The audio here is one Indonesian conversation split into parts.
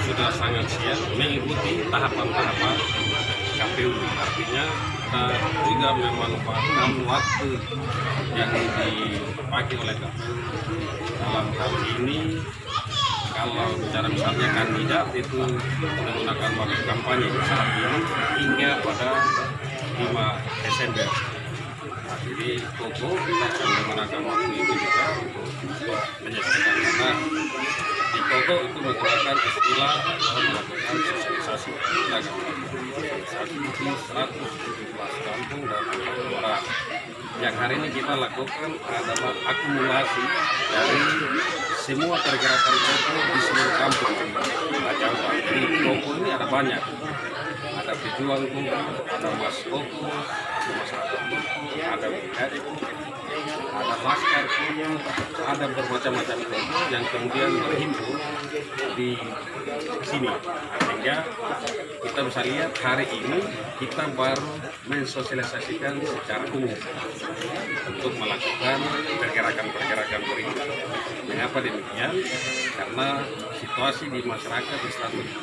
sudah sangat siap mengikuti tahapan-tahapan KPU. Artinya kita juga memanfaatkan waktu yang dipakai oleh KPU dalam hal ini. Kalau bicara misalnya kandidat itu menggunakan waktu kampanye saat ini hingga pada 5 Desember. Nah, jadi Koko kita akan menggunakan waktu itu juga untuk menyaksikan, karena di Koko itu menggunakan istilah atau melakukan sosialisasi. Kita akan melakukan sosialisasi di 117 kampung dan kelurahan. Yang hari ini kita lakukan adalah akumulasi dari semua pergerakan Koko di seluruh kampung Rajampat. Jadi Koko ini ada banyak, ada pejuang Koko, ada Mas Koko, ada masyarakat Koko, ada Brigade Koko, ada Laskar Koko, ada bermacam-macam Koko yang kemudian berhimpun di sini. Sehingga kita bisa lihat hari ini kita baru mensosialisasikan secara umum untuk melakukan pergerakan-pergerakan berikut. Mengapa demikian? Karena situasi di masyarakat di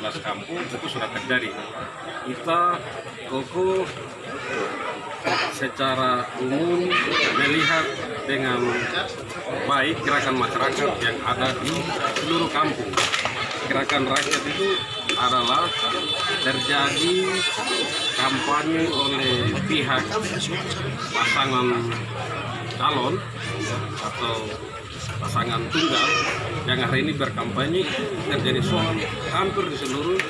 117 kampung itu sudah terjadi. Kita Koko secara umum melihat dengan baik gerakan masyarakat yang ada di seluruh kampung. Gerakan rakyat itu adalah terjadi kampanye oleh pihak pasangan calon atau pasangan tunggal yang hari ini berkampanye, terjadi soal hampir di seluruh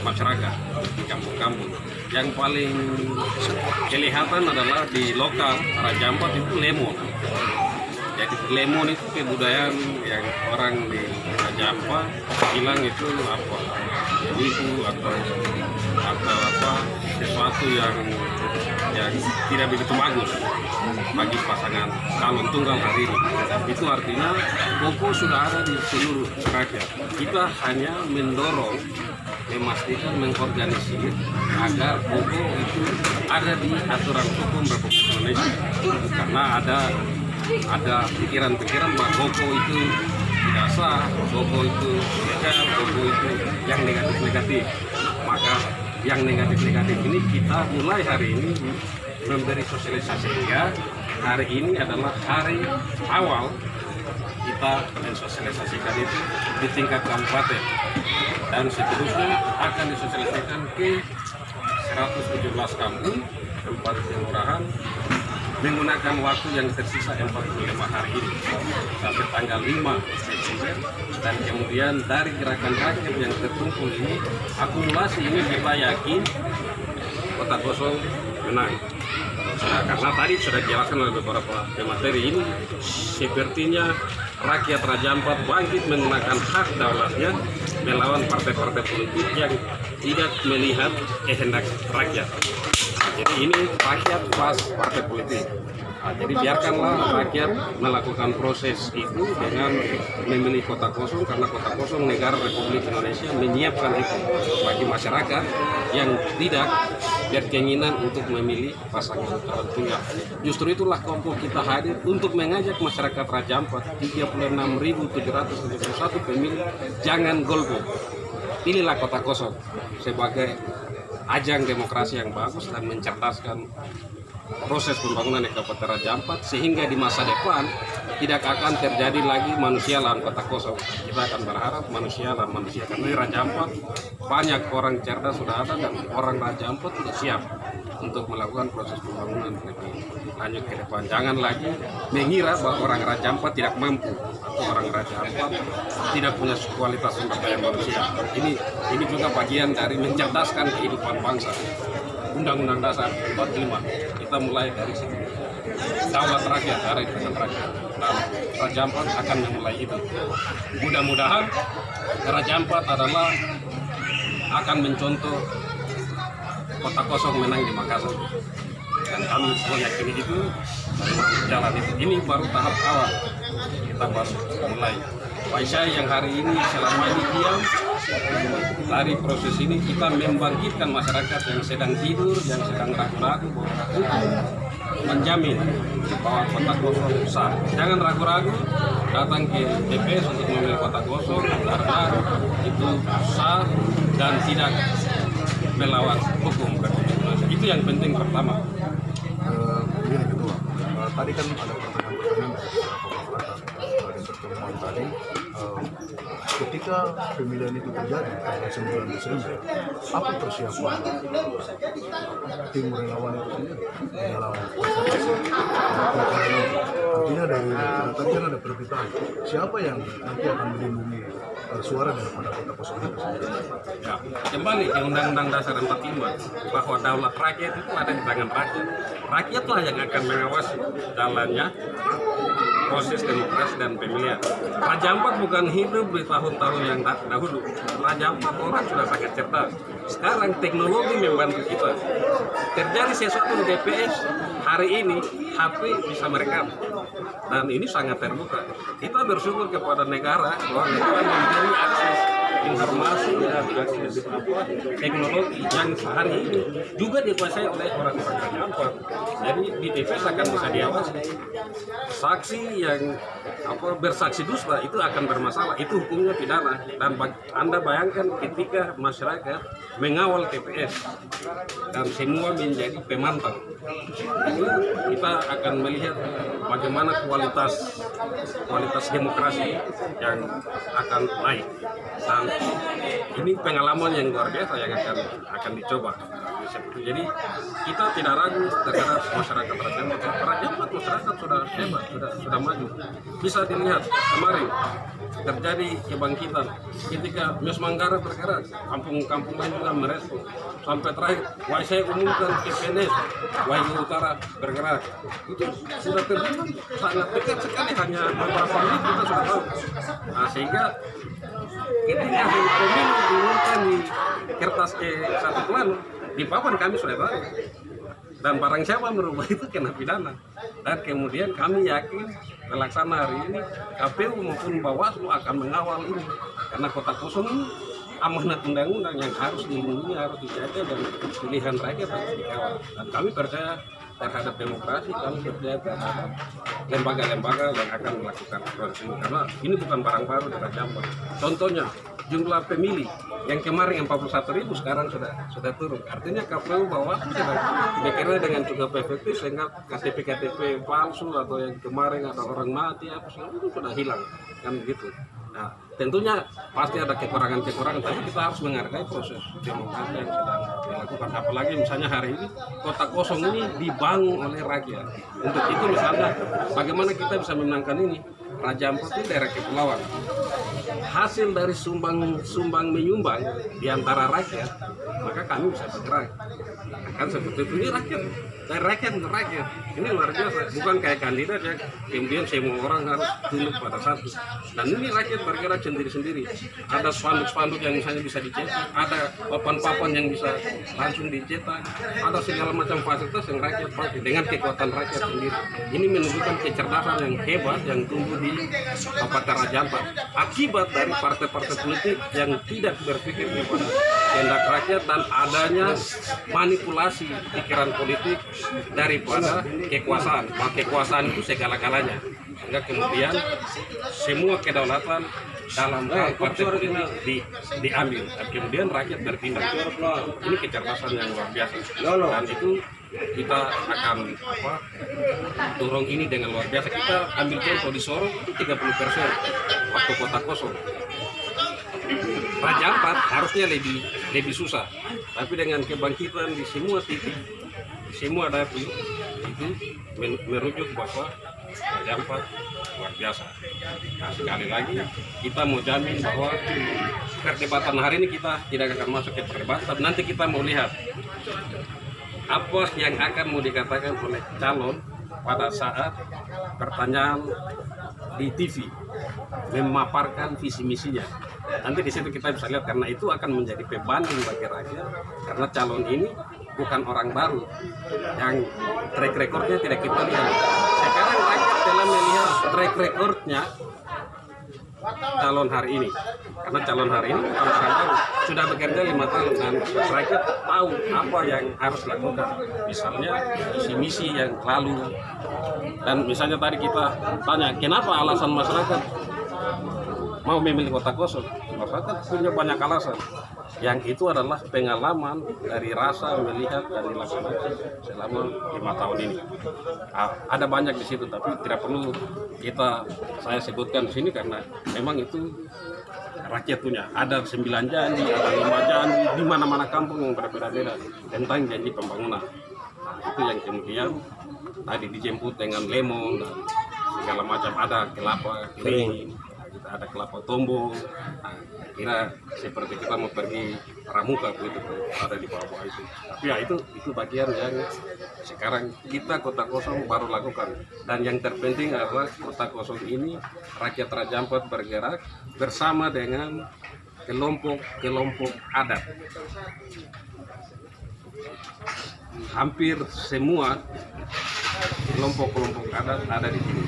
masyarakat di kampung-kampung. Yang paling kelihatan adalah di lokal Rajampat itu lemon. Jadi lemon itu kebudayaan yang orang di Rajampat bilang itu apa? Itu atau apa sesuatu yang tidak begitu bagus bagi pasangan calon tunggal hari ini. Itu artinya Koko sudah ada di seluruh rakyat. Kita hanya mendorong, memastikan, mengorganisir agar Koko itu ada di aturan hukum Republik Indonesia. Karena ada pikiran-pikiran bahwa Koko itu tidak sah, Koko itu legal, Koko itu yang negatif-negatif. Maka yang negatif-negatif ini kita mulai hari ini memberi sosialisasi, hingga hari ini adalah hari awal kita mensosialisasikan itu di tingkat kabupaten dan seterusnya akan disosialisasikan ke 117 kampung, 4 kelurahan menggunakan waktu yang tersisa 45 hari ini sampai tanggal 5 Desember. Dan kemudian dari gerakan rakyat yang terkumpul ini, akumulasi ini kita yakin Kota Kosong menang. Nah, karena tadi sudah dijelaskan oleh beberapa pemateri ini, sepertinya rakyat Rajampat bangkit menggunakan hak daulatnya melawan partai-partai politik yang tidak melihat kehendak rakyat. Jadi ini rakyat pas partai politik. Nah, jadi biarkanlah rakyat melakukan proses itu dengan memilih Kota Kosong, karena Kota Kosong negara Republik Indonesia menyiapkan itu bagi masyarakat yang tidak berkeinginan untuk memilih pasangan calon tunggal. Justru itulah kelompok kita hadir untuk mengajak masyarakat Rajampat 36.771 pemilih, jangan golput. Pilihlah Kota Kosong sebagai ajang demokrasi yang bagus dan mencerdaskan proses pembangunan di Kabupaten Rajampat, sehingga di masa depan tidak akan terjadi lagi manusia lawan Kota Kosong. Kita akan berharap manusia lawan manusia, karena di Rajampat banyak orang cerdas sudah ada dan orang Rajampat tidak siap untuk melakukan proses pembangunan lebih lanjut ke depan. Jangan lagi mengira bahwa orang Rajampat tidak mampu atau orang Rajampat tidak punya kualitas sumber daya manusia. Ini juga bagian dari mencerdaskan kehidupan bangsa. Undang-Undang Dasar 45 kita mulai dari situ. Daulat rakyat, dari dengan rakyat. Nah, Rajampat akan memulai itu. Mudah-mudahan Rajampat akan mencontoh Kota Kosong menang di Makassar. Dan kami meyakini itu jalan itu. Ini baru tahap awal. Kita baru mulai. Aisyah yang hari ini selama ini diam, dari proses ini kita membangkitkan masyarakat yang sedang tidur, yang sedang ragu-ragu bahwa hukum menjamin bahwa Kota Kosong sah. Jangan ragu-ragu, datang ke TPS untuk memilih Kota Kosong, karena kita itu sah dan tidak melawan hukum. Itu yang penting pertama. Begini Ketua, tadi kan ada pertanyaan-pertanyaan dari beberapa masyarakat di pertemuan tadi. Ketika pemilihan itu terjadi tanggal 9 Desember, apa persiapan tim relawan itu sendiri dalam konservasi? Artinya dari tadi kan ada perbedaan. Siapa yang nanti akan melindungi suara daripada kota kosong itu sendiri? Ya, kembali ke Undang-Undang Dasar 45 bahwa daulat rakyat itu ada di tangan rakyat. Rakyatlah yang akan mengawasi jalannya proses demokrasi dan pemilihan. Raja Ampat bukan hidup di tahun-tahun yang dahulu. Raja Ampat orang sudah sangat cerdas. Sekarang teknologi membantu kita. Terjadi sesuatu di DPS hari ini, HP bisa merekam. Dan ini sangat terbuka. Kita bersyukur kepada negara bahwa negara memberi akses informasi dan akses teknologi yang hari ini juga dikuasai oleh orang-orang Raja Ampat. Jadi di TPS akan bisa diawasi. Saksi yang bersaksi dusta itu akan bermasalah, itu hukumnya pidana. Dan Anda bayangkan ketika masyarakat mengawal TPS dan semua menjadi pemantau, itu kita akan melihat bagaimana kualitas demokrasi yang akan naik. Dan ini pengalaman yang luar biasa yang akan dicoba. Jadi kita tidak ragu terhadap masyarakat Raja Ampat. Raja Ampat masyarakat sudah hebat, sudah maju. Bisa dilihat kemarin terjadi kebangkitan ketika Mes Manggara bergerak, kampung-kampung lain juga merespon. Sampai terakhir, saya umumkan ke PNS, Wahyu Utara bergerak. Itu sudah terjadi sangat dekat sekali, hanya beberapa menit kita sudah tahu. Nah, sehingga ketika pemilu diumumkan di kertas ke-1 Plano, di papan kami sudah tahu. Dan barang siapa merubah itu kena pidana. Dan kemudian kami yakin pelaksana hari ini KPU maupun Bawaslu akan mengawal ini. Karena kota kosong ini amanat undang-undang yang harus dilindungi, harus dijaga, dan pilihan rakyat harus dikawal. Dan kami percaya terhadap demokrasi, kami percaya terhadap lembaga-lembaga yang akan melakukan proses ini. Karena ini bukan barang baru di Raja Ampat. Contohnya, jumlah pemilih yang kemarin 41.000 sekarang sudah turun. Artinya KPU Bawaslu sudah bekerja dengan cukup efektif sehingga KTP palsu atau yang kemarin ada orang mati apa segala itu sudah hilang, kan gitu. Nah, tentunya pasti ada kekurangan-kekurangan, tapi kita harus menghargai proses demokrasi yang sedang dilakukan. Apalagi misalnya hari ini kota kosong ini dibangun oleh rakyat. Untuk itu misalnya bagaimana kita bisa memenangkan ini? Raja Ampat itu daerah kepulauan. Hasil dari sumbang menyumbang di antara rakyat, maka kami bisa bergerak. Kan seperti itu, ini rakyat, dari rakyat untuk rakyat. Ini luar biasa, bukan kayak kandidat ya, kemudian semua orang harus tunduk pada satu. Dan ini rakyat bergerak sendiri-sendiri. Ada spanduk-spanduk yang misalnya bisa dicetak, ada papan-papan yang bisa langsung dicetak, ada segala macam fasilitas yang rakyat pakai dengan kekuatan rakyat sendiri. Ini menunjukkan kecerdasan yang hebat yang tumbuh di Kabupaten Raja Ampat. Akibat dari partai-partai politik yang tidak berpikir kepada kehendak rakyat dan adanya manipulasi pikiran politik daripada kekuasaan. Maka kekuasaan itu segala-galanya. Sehingga kemudian semua kedaulatan dalam hal partai politik diambil. Dan kemudian rakyat bertindak. Ini kecerdasan yang luar biasa. Dan itu kita akan dorong ini dengan luar biasa. Kita ambil contoh di Sorong itu 30% waktu kota kosong. Raja Ampat harusnya lebih susah, tapi dengan kebangkitan di semua titik, semua dapil itu merujuk bahwa Raja Ampat luar biasa. Nah, sekali lagi kita mau jamin bahwa perdebatan hari ini kita tidak akan masuk ke perdebatan. Nanti kita mau lihat apa yang akan mau dikatakan oleh calon pada saat pertanyaan di TV memaparkan visi misinya. Nanti di situ kita bisa lihat, karena itu akan menjadi pembanding bagi rakyat, karena calon ini bukan orang baru yang track recordnya tidak kita lihat. Sekarang rakyat telah melihat track recordnya calon hari ini, karena calon hari ini bukan orang baru, sudah bekerja 5 tahun dan rakyat tahu apa yang harus dilakukan, misalnya misi yang lalu. Dan misalnya tadi kita tanya kenapa alasan masyarakat mau memilih kota kosong, masyarakat punya banyak alasan. Yang itu adalah pengalaman dari rasa melihat dan dilaksanakan selama 5 tahun ini. Ada banyak di situ, tapi tidak perlu saya sebutkan di sini karena memang itu rakyat punya. Ada 9 janji, ada 5 janji di mana-mana kampung yang berbeda-beda tentang janji pembangunan. Itu yang kemudian tadi dijemput dengan lemon dan segala macam, ada kelapa kering, kita ada kelapa tombol. Kira seperti kita mau pergi pramuka begitu, ada di bawah itu. Tapi ya itu bagian yang sekarang kita Kota Kosong baru lakukan. Dan yang terpenting adalah Kota Kosong ini rakyat Raja Ampat bergerak bersama dengan kelompok adat. Hampir semua kelompok adat ada di sini.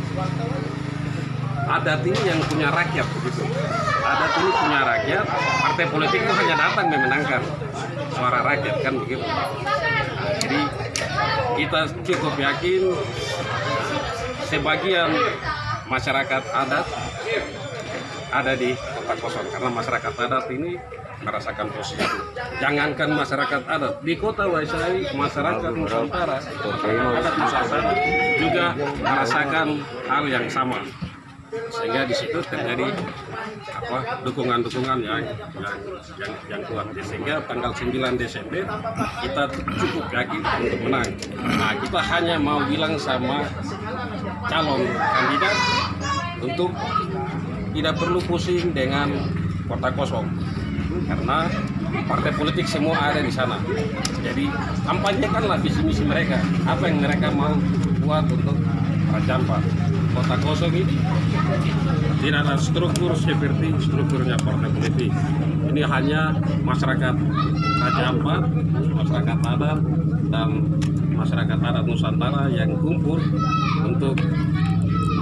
Adat ini yang punya rakyat begitu. Adat ini punya rakyat. Partai politik itu hanya datang memenangkan suara rakyat kan begitu. Jadi kita cukup yakin sebagian masyarakat adat ada di Kota Kosong karena masyarakat adat ini merasakan posisi itu. Jangankan masyarakat adat di Kota Waisai, masyarakat Nusantara, adat Nusantara juga merasakan hal yang sama. Sehingga di situ terjadi dukungan-dukungan yang kuat. Sehingga tanggal 9 Desember kita cukup yakin untuk menang. Nah, kita hanya mau bilang sama calon kandidat untuk tidak perlu pusing dengan Kota Kosong karena partai politik semua ada di sana. Jadi kampanyekanlah visi misi mereka, apa yang mereka mau buat untuk Raja Ampat. Kota Kosong ini tidak ada struktur seperti strukturnya partai politik. Ini hanya masyarakat Raja Ampat, masyarakat adat, dan masyarakat adat Nusantara yang kumpul untuk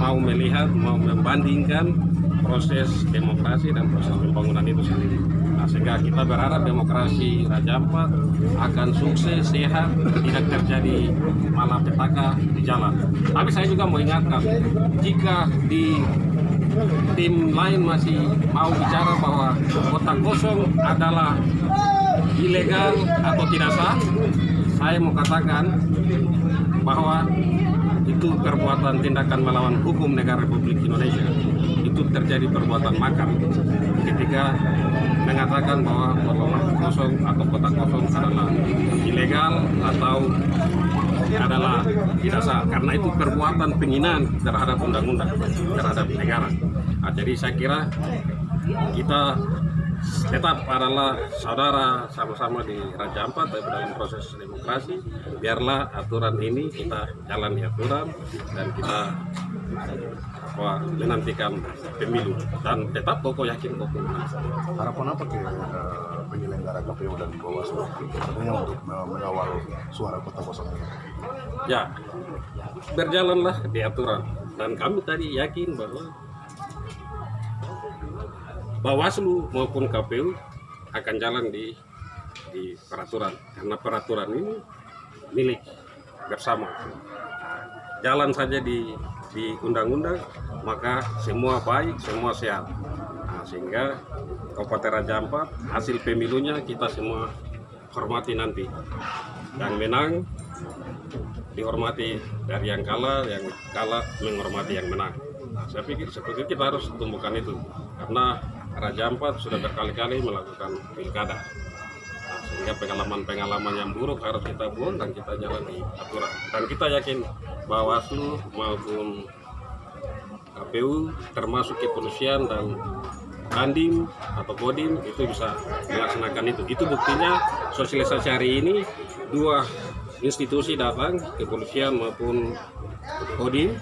mau melihat, mau membandingkan proses demokrasi dan proses pembangunan itu sendiri. Nah, sehingga kita berharap demokrasi Raja Ampat akan sukses, sehat, tidak terjadi malapetaka di jalan. Tapi saya juga mau ingatkan, jika di tim lain masih mau bicara bahwa Kota Kosong adalah ilegal atau tidak sah, saya mau katakan bahwa itu perbuatan tindakan melawan hukum negara Republik Indonesia. Itu terjadi perbuatan makar ketika mengatakan bahwa Kota Kosong atau Kota Kosong adalah ilegal atau adalah tidak sah, karena itu perbuatan penghinaan terhadap undang-undang, terhadap negara. Nah, jadi saya kira kita tetap adalah saudara sama-sama di Raja Ampat dalam proses demokrasi. Biarlah aturan ini kita jalani aturan dan kita menantikan pemilu dan tetap kokoh yakin kokoh. Harapan apa ke penyelenggara KPU dan Bawaslu tentunya untuk mengawal suara Kota Kosong ini? Ya, berjalanlah di aturan dan kami tadi yakin bahwa Bawaslu maupun KPU akan jalan di peraturan karena peraturan ini milik bersama. Jalan saja di undang-undang maka semua baik, semua sehat. Nah, sehingga Kabupaten Raja Ampat hasil pemilunya kita semua hormati nanti. Yang menang dihormati dari yang kalah menghormati yang menang. Nah, saya pikir seperti itu kita harus tumbuhkan itu karena Raja Ampat sudah berkali-kali melakukan pilkada. Nah, sehingga pengalaman-pengalaman yang buruk harus kita buang dan kita jalan di aturan. Dan kita yakin Bawaslu maupun KPU termasuk kepolisian dan Dandim atau Kodim itu bisa melaksanakan itu. Itu buktinya sosialisasi hari ini dua institusi datang, kepolisian maupun Kodim,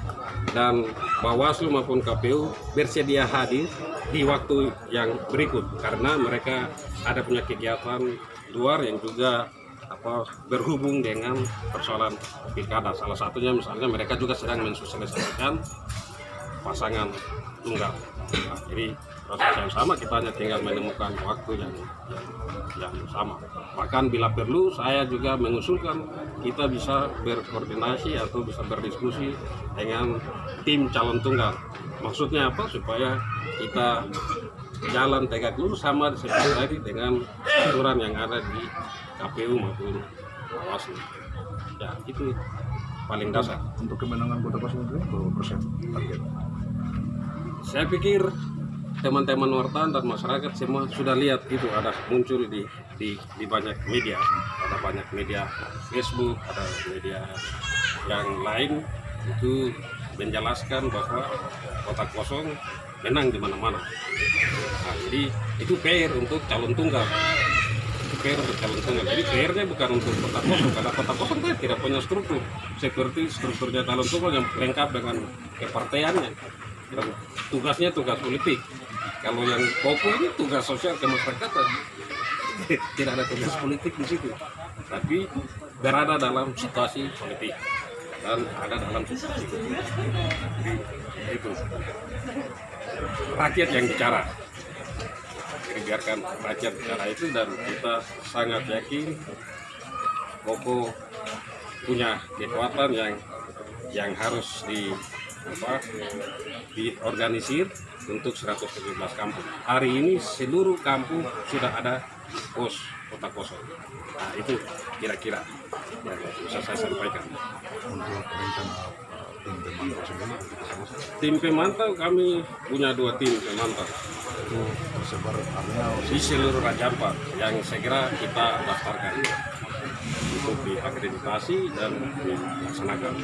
dan Bawaslu maupun KPU bersedia hadir di waktu yang berikut karena mereka ada punya kegiatan luar yang juga berhubung dengan persoalan pilkada. Salah satunya misalnya mereka juga sedang mensosialisasikan pasangan tunggal. Nah, jadi proses yang sama, kita hanya tinggal menemukan waktu yang sama. Bahkan bila perlu saya juga mengusulkan kita bisa berkoordinasi atau bisa berdiskusi dengan tim calon tunggal. Maksudnya apa? Supaya kita jalan tegak lurus sama seperti tadi dengan aturan yang ada di KPU maupun Bawaslu. Ya itu paling dasar. Untuk kemenangan Kota Kosong itu berapa persen target? Saya pikir teman-teman wartawan dan masyarakat semua sudah lihat itu ada muncul di banyak media, ada banyak media Facebook, ada media yang lain itu menjelaskan bahwa Kota Kosong menang di mana-mana. Nah, jadi itu PR untuk calon tunggal. Itu PR untuk calon tunggal. Jadi PR-nya bukan untuk Kota Kosong, karena Kota Kosong kan tidak punya struktur seperti strukturnya calon tunggal yang lengkap dengan kepartaiannya. Dan tugasnya tugas politik. Kalau yang Popo ini tugas sosial kemasyarakatan, tidak ada tugas politik di situ, tapi berada dalam situasi politik dan ada dalam situasi politik. Jadi itu rakyat yang bicara. Jadi biarkan rakyat bicara itu, dan kita sangat yakin Popo punya kekuatan yang harus diorganisir untuk 117 kampung. Hari ini seluruh kampung sudah ada pos Kota Kosong. Nah itu kira-kira yang bisa saya sampaikan. Untuk rencana tim pemantau sendiri, Tim pemantau kami punya 2 tim pemantau itu tersebar area di seluruh Raja Ampat yang segera kita daftarkan untuk diakreditasi dan dilaksanakan.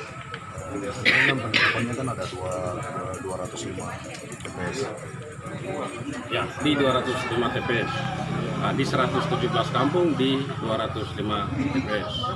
Dengan penerapannya kan ada 205 TPS. Ya, di 205 TPS. Nah, di 117 kampung di 205 TPS.